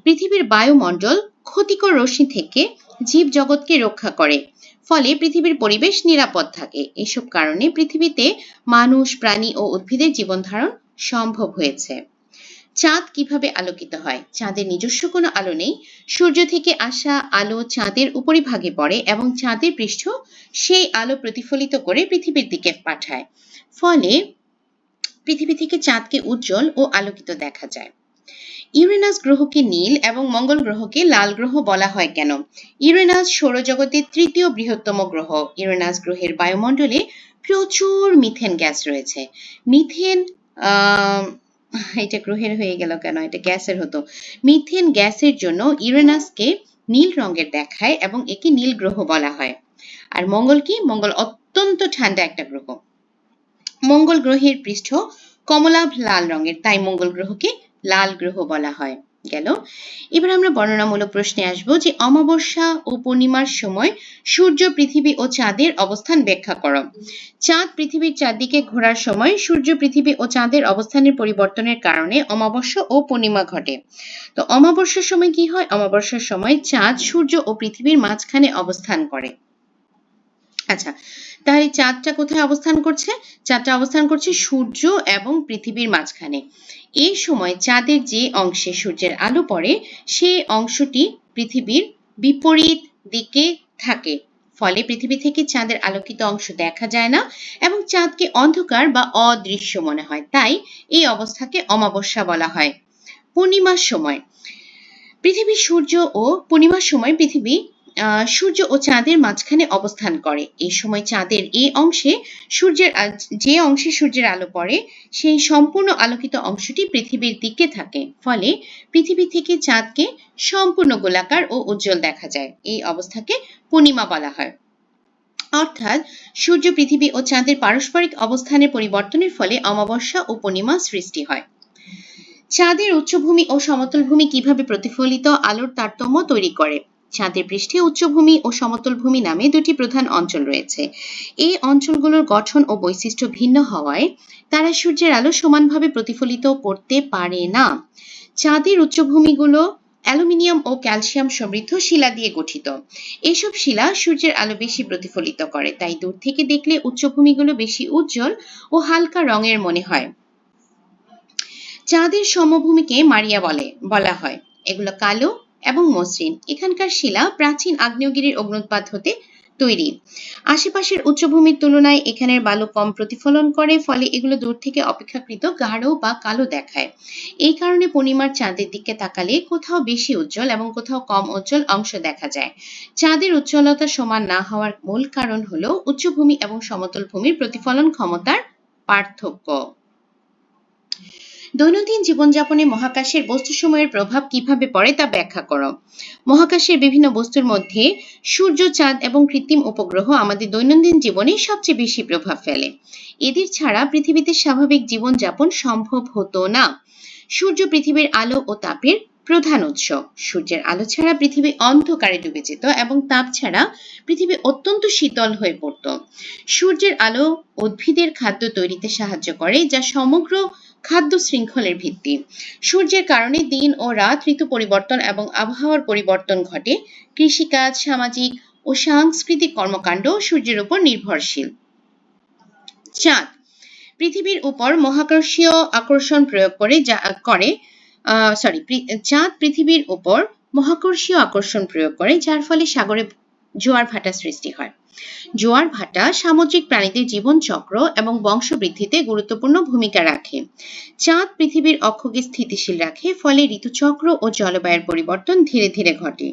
পৃথিবীর বায়ুমণ্ডল ক্ষতিকর রশ্মি থেকে জীবজগৎকে রক্ষা করে, ফলে পৃথিবীর পরিবেশ নিরাপদ থাকে। এসব কারণে পৃথিবীতে মানুষ, প্রাণী ও উদ্ভিদের জীবন ধারণ সম্ভব হয়েছে। চাঁদ কিভাবে আলোকিত হয়? চাঁদের নিজস্ব কোনো আলো নেই। সূর্য থেকে আসা আলো চাঁদের উপরিভাগে পড়ে এবং চাঁদের পৃষ্ঠ সেই আলো প্রতিফলিত করে পৃথিবীর দিকে পাঠায়। ফলে পৃথিবী থেকে চাঁদকে উজ্জ্বল ও আলোকিত দেখা যায়। ইউরেনাস গ্রহকে নীল এবং মঙ্গল গ্রহকে লাল গ্রহ বলা হয় কেন? ইউরেনাস সৌরজগতের 3য় বৃহত্তম গ্রহ। ইউরেনাস গ্রহের বায়ুমণ্ডলে প্রচুর মিথেন গ্যাস রয়েছে। মিথেন এটা গ্রহের হয়ে গেল কেন? এটা গ্যাসের হতো। মিথেন গ্যাসের জন্য ইউরেনাসকে নীল রঙের দেখায় এবং একে নীল গ্রহ বলা হয়। আর মঙ্গল কি? মঙ্গল অত্যন্ত ঠান্ডা একটা গ্রহ। মঙ্গল গ্রহের পৃষ্ঠ কমলাভ লাল রঙের, তাই মঙ্গল গ্রহকে লাল গ্রহ বলা হয়। গেল। এবার আমরা বর্ণনামূলক প্রশ্নে আসবো, যে অমাবস্যা ও পূর্ণিমার সময় সূর্য, পৃথিবী ও চাঁদের অবস্থান ব্যাখ্যা করো। চাঁদ পৃথিবীর চারদিকে ঘোরার সময় সূর্য, পৃথিবী ও চাঁদের অবস্থানের পরিবর্তনের কারণে অমাবস্যা ও পূর্ণিমা ঘটে। তো অমাবস্যার সময় কি হয়? অমাবস্যার সময় চাঁদ সূর্য ও পৃথিবীর মাঝখানে অবস্থান করে। আচ্ছা, তাহলে চাঁদটা কোথায় অবস্থান করছে? চাঁদটা অবস্থান করছে সূর্য এবং পৃথিবীর মাঝখানে। এই সময় চাঁদের যে অংশে সূর্যের আলো পড়ে সেই অংশটি পৃথিবীর বিপরীত দিকে থাকে, ফলে পৃথিবী থেকে চাঁদের আলোকিত অংশ দেখা যায় না এবং চাঁদকে অন্ধকার বা অদৃশ্য মনে হয়। তাই এই অবস্থাকে অমাবস্যা বলা হয়। পূর্ণিমার সময় পৃথিবী সূর্য ও চাঁদের মাঝখানে অবস্থান করে। এই সময় চাঁদের এই অংশে যে অংশে সূর্যের আলো পড়ে সেই সম্পূর্ণ আলোকিত অংশটি পৃথিবীর দিকে থাকে, ফলে পৃথিবী থেকে চাঁদকে সম্পূর্ণ গোলাকার ও উজ্জ্বল দেখা যায়। এই অবস্থাকে পূর্ণিমা বলা হয়। অর্থাৎ সূর্য, পৃথিবী ও চাঁদের পারস্পরিক অবস্থানের পরিবর্তনের ফলে অমাবস্যা ও পূর্ণিমা সৃষ্টি হয়। চাঁদের উচ্চভূমি ও সমতল ভূমি কিভাবে প্রতিফলিত আলোর তারতম্য তৈরি করে? চাঁদের পৃষ্ঠে উচ্চভূমি ও সমতল ভূমি নামে দুটি প্রধান অঞ্চল রয়েছে। এই অঞ্চলগুলোর গঠন ও বৈশিষ্ট্য ভিন্ন হওয়ায় তারা সূর্যের আলো সমানভাবে প্রতিফলিত করতে পারে না। চাঁদের উচ্চভূমিগুলো অ্যালুমিনিয়াম ও ক্যালসিয়াম সমৃদ্ধ শিলা দিয়ে গঠিত। এসব শিলা সূর্যের আলো বেশি প্রতিফলিত করে, তাই দূর থেকে দেখলে উচ্চভূমিগুলো বেশি উজ্জ্বল ও হালকা রঙের মনে হয়। চাঁদের সমভূমিকে মারিয়া বলা হয়। এগুলো কালো এবং মসৃণ। এখানকার শিলা প্রাচীন আগ্নেয়গিরির অগ্ন্যুৎপাত হতে তৈরি। আশেপাশের উচ্চভূমির তুলনায় এখানের বালু কম প্রতিফলন করে, ফলে এগুলো দূর থেকে অপেক্ষাকৃত গাঢ় বা কালো দেখায়। এই কারণে পূর্ণিমার চাঁদের দিকে তাকালে কোথাও বেশি উজ্জ্বল এবং কোথাও কম উজ্জ্বল অংশ দেখা যায়। চাঁদের উজ্জ্বলতা সমান না হওয়ার মূল কারণ হলো উচ্চভূমি এবং সমতল ভূমির প্রতিফলন ক্ষমতার পার্থক্য। দৈনন্দিন জীবনযাপনে মহাকাশের বস্তুসমূহের প্রভাব কিভাবে পড়ে তা ব্যাখ্যা করো। মহাকাশের বিভিন্ন বস্তুর মধ্যে সূর্য, চাঁদ এবং কৃত্রিম উপগ্রহ আমাদের দৈনন্দিন জীবনে সবচেয়ে বেশি প্রভাব ফেলে। এদের ছাড়া পৃথিবীতে স্বাভাবিক জীবনযাপন সম্ভব হতো না। সূর্য পৃথিবীর আলো ও তাপের প্রধান উৎস। সূর্যের আলো ছাড়া পৃথিবী অন্ধকারে ডুবে যেত এবং তাপ ছাড়া পৃথিবী অত্যন্ত শীতল হয়ে পড়ত। সূর্যের আলো উদ্ভিদের খাদ্য তৈরিতে সাহায্য করে, যা সমগ্র খাদ্য শৃঙ্খলের ভিত্তি। সূর্যের কারণে দিন ও রাত, ঋতু পরিবর্তন এবং আবহাওয়ার পরিবর্তন ঘটে। কৃষিকাজ, সামাজিক ও সাংস্কৃতিক কর্মকাণ্ড সূর্যের উপর নির্ভরশীল। চাঁদ পৃথিবীর উপর মহাকর্ষীয় আকর্ষণ প্রয়োগ করে চাঁদ পৃথিবীর উপর মহাকর্ষীয় আকর্ষণ প্রয়োগ করে, যার ফলে সাগরে জোয়ার ভাটা সৃষ্টি হয়। জোয়ার ভাটা সামুদ্রিক প্রাণীদের জীবনচক্র এবং বংশবৃদ্ধিতে গুরুত্বপূর্ণ ভূমিকা রাখে। চাঁদ পৃথিবীর অক্ষকে স্থিতিশীল রাখে, ফলে ঋতুচক্র ও জলবায়ুর পরিবর্তন ধীরে ধীরে ঘটে।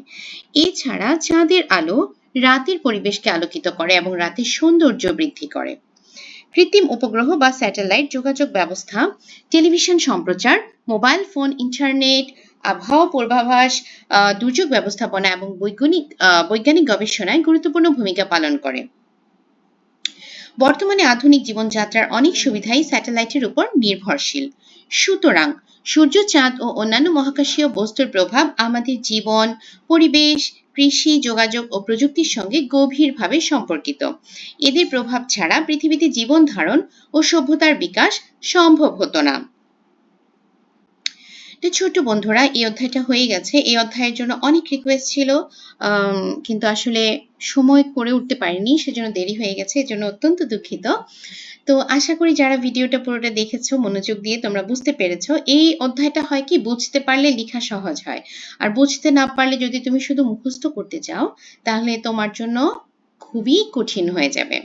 এছাড়া চাঁদের আলো রাতের পরিবেশকে আলোকিত করে এবং রাতের সৌন্দর্য বৃদ্ধি করে। কৃত্রিম উপগ্রহ বা স্যাটেলাইট যোগাযোগ ব্যবস্থা, টেলিভিশন সম্প্রচার, মোবাইল ফোন, ইন্টারনেট, আবহাওয়া পূর্বাভাস, দুর্যোগ ব্যবস্থাপনা এবং বৈজ্ঞানিক গবেষণায় গুরুত্বপূর্ণ ভূমিকা পালন করে। বর্তমানে আধুনিক জীবনযাত্রার অনেক সুবিধাই স্যাটেলাইটের উপর নির্ভরশীল। সুতরাং সূর্য, চাঁদ ও অন্যান্য মহাকাশীয় বস্তুর প্রভাব আমাদের জীবন, পরিবেশ, কৃষি, যোগাযোগ ও প্রযুক্তির সঙ্গে গভীরভাবে সম্পর্কিত। এদের প্রভাব ছাড়া পৃথিবীতে জীবন ধারণ ও সভ্যতার বিকাশ সম্ভব হতো না। তো ছোট্ট বন্ধুরা, এই অধ্যায়টা হয়ে গেছে। এই অধ্যায়ের জন্য অনেক রিকোয়েস্ট ছিল, কিন্তু আসলে সময় করে উঠতে পারিনি, সেজন্য দেরি হয়ে গেছে, এজন্য অত্যন্ত দুঃখিত। তো আশা করি যারা ভিডিওটা পুরোটা দেখেছো মনোযোগ দিয়ে তোমরা বুঝতে পেরেছো। এই অধ্যায়টা হয় কি, বুঝতে পারলে লেখা সহজ হয়, আর বুঝতে না পারলে যদি তুমি শুধু মুখস্থ করতে চাও তাহলে তোমার জন্য খুবই কঠিন হয়ে যাবে।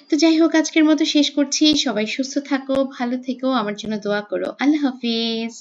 তো যাই হোক, আজকের মতো শেষ করছি। সবাই সুস্থ থাকো, ভালো থেকো, আমার জন্য দোয়া করো। আল্লাহ হাফিজ।